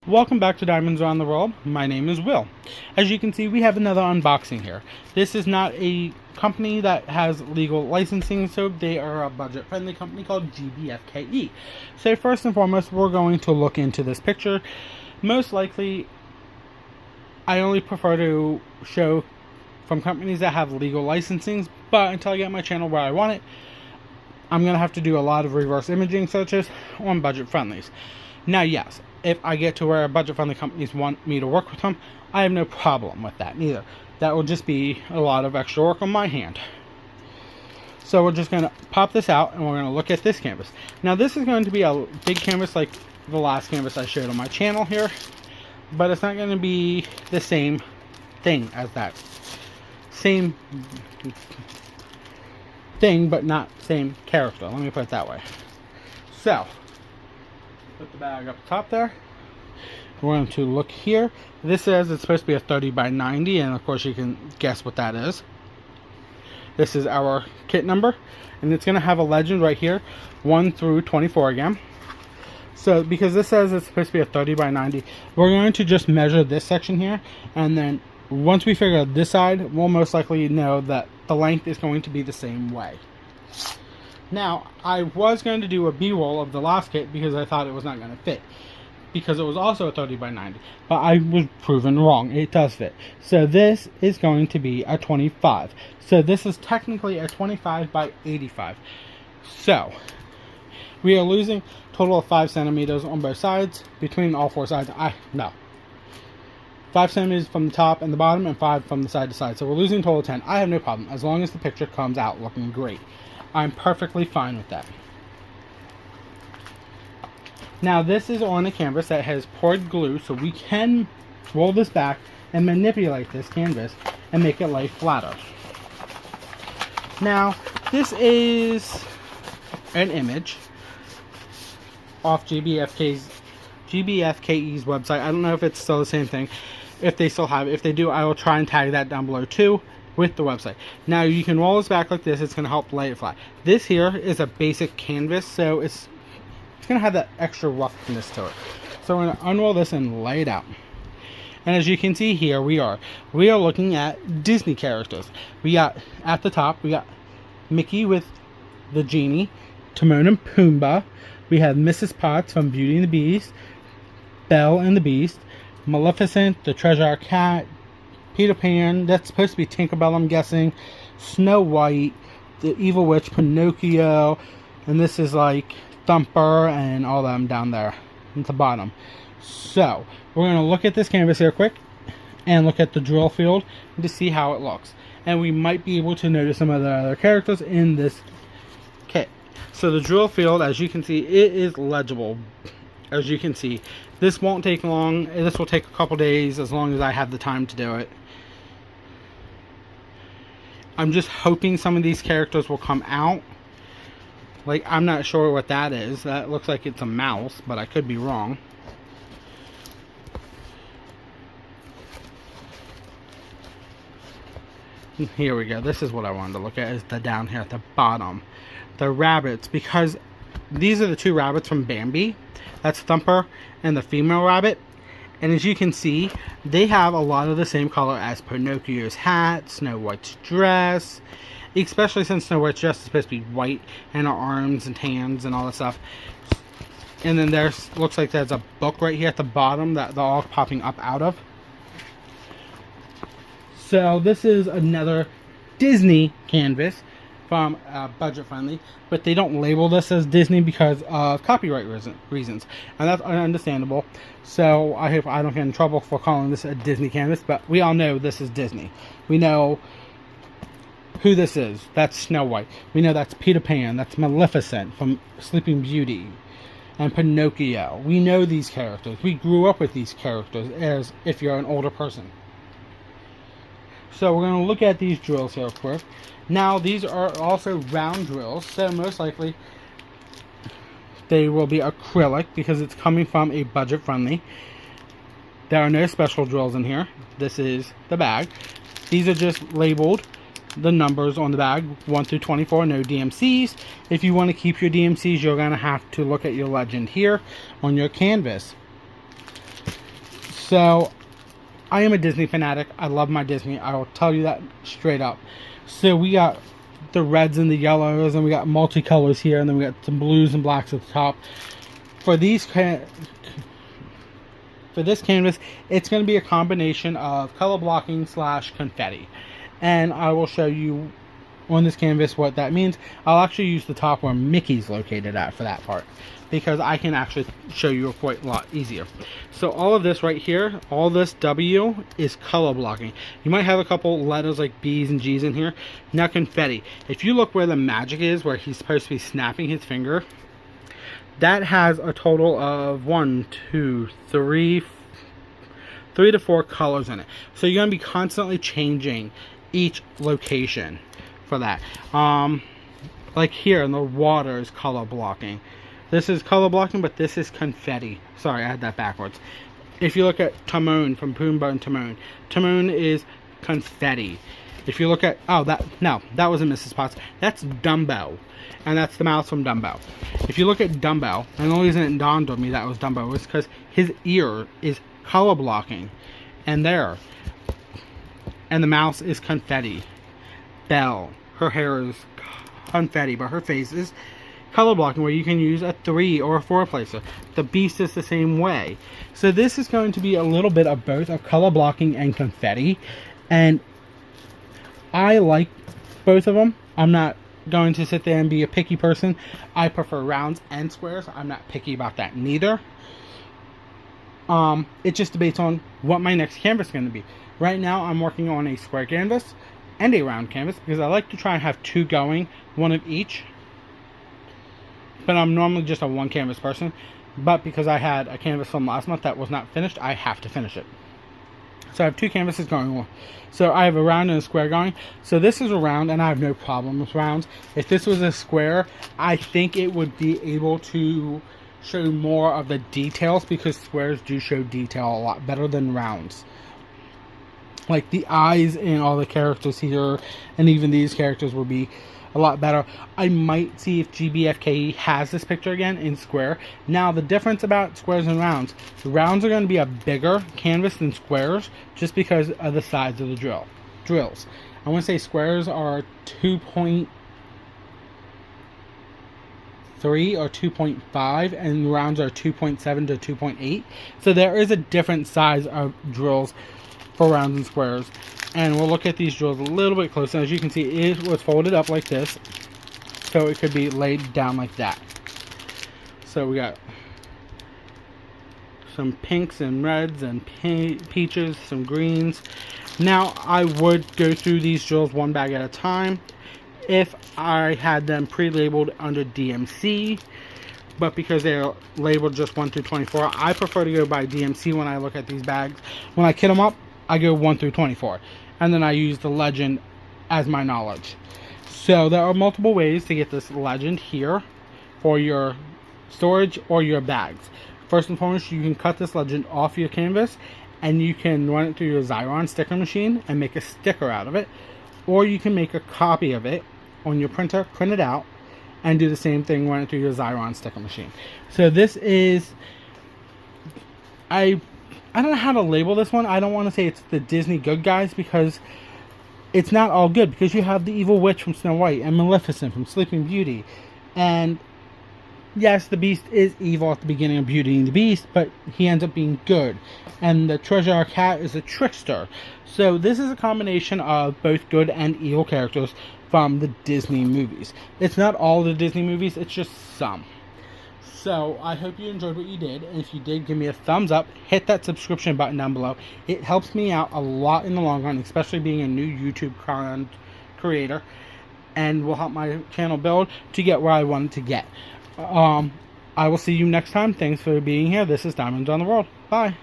Welcome back to Diamonds Around the World. My name is Will. As you can see, we have another unboxing here. This is not a company that has legal licensing, so they are a budget-friendly company called GBFKE. So first and foremost, we're going to look into this picture. Most likely, I only prefer to show from companies that have legal licensings, but until I get my channel where I want it, I'm going to have to do a lot of reverse imaging searches on budget-friendlies. Now, yes, if I get to where budget-friendly companies want me to work with them, I have no problem with that neither. That will just be a lot of extra work on my hand. So we're just going to pop this out and we're going to look at this canvas. Now this is going to be a big canvas like the last canvas I showed on my channel here, but it's not going to be the same thing as that. Same thing, but not same character. Let me put it that way. So put the bag up top there. We're going to look here. This says it's supposed to be a 30 by 90, and of course you can guess what that is. This is our kit number, and it's going to have a legend right here, 1 through 24 again. So because this says it's supposed to be a 30 by 90, we're going to just measure this section here, and then once we figure out this side, we'll most likely know that the length is going to be the same way. Now, I was going to do a B-roll of the last kit because I thought it was not going to fit, because it was also a 30 by 90, but I was proven wrong. It does fit. So this is going to be a 25. So this is technically a 25 by 85. So we are losing a total of 5 centimeters on both sides, between all 4 sides. 5 centimeters from the top and the bottom, and 5 from the side to side. So we're losing a total of 10. I have no problem, as long as the picture comes out looking great. I'm perfectly fine with that. Now this is on a canvas that has poured glue, so we can roll this back and manipulate this canvas and make it lay flatter. Now this is an image off GBFKE's website. I don't know if it's still the same thing, if they still have it. If they do, I will try and tag that down below too, with the website. Now you can roll this back like this. It's going to help lay it flat. This here is a basic canvas, so it's going to have that extra roughness to it. So we're going to unroll this and lay it out. And as you can see here, we are looking at Disney characters. We got at the top, we got Mickey with the genie, Timon and Pumbaa. We have Mrs. Potts from Beauty and the Beast, Belle and the Beast, Maleficent, the Treasure Cat, Peter Pan, that's supposed to be Tinkerbell, I'm guessing, Snow White, the Evil Witch, Pinocchio, and this is like Thumper and all them down there at the bottom. So we're going to look at this canvas here quick and look at the drill field to see how it looks. And we might be able to notice some of the other characters in this kit. So the drill field, as you can see, it is legible. As you can see, this won't take long. This will take a couple days as long as I have the time to do it. I'm just hoping some of these characters will come out. Like, I'm not sure what that is. That looks like it's a mouse, but I could be wrong. Here we go. This is what I wanted to look at, is the down here at the bottom. The rabbits, because these are the 2 rabbits from Bambi. That's Thumper and the female rabbit. And as you can see, they have a lot of the same color as Pinocchio's hat, Snow White's dress, especially since Snow White's dress is supposed to be white, and her arms and hands and all that stuff. And then there's, looks like there's a book right here at the bottom that they're all popping up out of. So this is another Disney canvas from Budget Friendly, but they don't label this as Disney because of copyright reasons, and that's understandable. So I hope I don't get in trouble for calling this a Disney canvas, but we all know this is Disney. We know who this is. That's Snow White. We know that's Peter Pan. That's Maleficent from Sleeping Beauty, and Pinocchio. We know these characters. We grew up with these characters, as if you're an older person. So we're going to look at these drills here quick. Now these are also round drills, so most likely they will be acrylic because it's coming from a budget friendly. There are no special drills in here. This is the bag. These are just labeled the numbers on the bag, 1 through 24, no DMCs. If you want to keep your DMCs, you're going to have to look at your legend here on your canvas. So I am a Disney fanatic. I love my Disney. I will tell you that straight up. So we got the reds and the yellows, and we got multicolors here, and then we got some blues and blacks at the top. For this canvas, it's going to be a combination of color blocking / confetti. And I will show you on this canvas what that means. I'll actually use the top where Mickey's located at for that part, because I can actually show you quite a lot easier. So all of this right here, all this W is color blocking. You might have a couple letters like B's and G's in here. Now confetti, if you look where the magic is, where he's supposed to be snapping his finger, that has a total of 3 to 4 colors in it. So you're going to be constantly changing each location for that. Like here in the water is color blocking. This is color blocking, but this is confetti. Sorry, I had that backwards. If you look at Timon from Pumbaa and Timon, Timon is confetti. If you look at, that wasn't Mrs. Potts. That's Dumbo. And that's the mouse from Dumbo. If you look at Dumbo, and the only reason it dawned on me that was Dumbo was because his ear is color blocking. And there. And the mouse is confetti. Belle, her hair is confetti, but her face is color blocking, where you can use a 3 or a 4 placer. The Beast is the same way. So this is going to be a little bit of both of color blocking and confetti, and I like both of them. I'm not going to sit there and be a picky person. I prefer rounds and squares. I'm not picky about that neither. It just debates on what my next canvas is going to be. Right now I'm working on a square canvas and a round canvas, because I like to try and have 2 going, one of each. But I'm normally just a 1 canvas person. But because I had a canvas from last month that was not finished, I have to finish it. So I have 2 canvases going. So I have a round and a square going. So this is a round, and I have no problem with rounds. If this was a square, I think it would be able to show more of the details, because squares do show detail a lot better than rounds. Like the eyes in all the characters here, and even these characters will be a lot better. I might see if GBFKE has this picture again in square. Now the difference about squares and rounds, the rounds are going to be a bigger canvas than squares, just because of the size of the drills. I want to say squares are 2.3 or 2.5, and rounds are 2.7 to 2.8. So there is a different size of drills for rounds and squares. And we'll look at these drills a little bit closer. As you can see, it was folded up like this, so it could be laid down like that. So we got some pinks and reds and peaches, some greens. Now I would go through these drills one bag at a time if I had them pre-labeled under DMC, but because they're labeled just 1 through 24, I prefer to go by DMC when I look at these bags. When I kit them up, I go 1 through 24, and then I use the legend as my knowledge. So there are multiple ways to get this legend here for your storage or your bags. First and foremost, you can cut this legend off your canvas, and you can run it through your Xyron sticker machine and make a sticker out of it, or you can make a copy of it on your printer, print it out, and do the same thing, run it through your Xyron sticker machine. So this is, I don't know how to label this one. I don't want to say it's the Disney good guys, because it's not all good, because you have the evil witch from Snow White and Maleficent from Sleeping Beauty. And yes, the Beast is evil at the beginning of Beauty and the Beast, but he ends up being good. And the Treasure Cat is a trickster. So this is a combination of both good and evil characters from the Disney movies. It's not all the Disney movies, it's just some. So I hope you enjoyed what you did, and if you did, give me a thumbs up, hit that subscription button down below. It helps me out a lot in the long run, especially being a new YouTube content creator, and will help my channel build to get where I want it to get. I will see you next time. Thanks for being here. This is Diamonds on the World. Bye.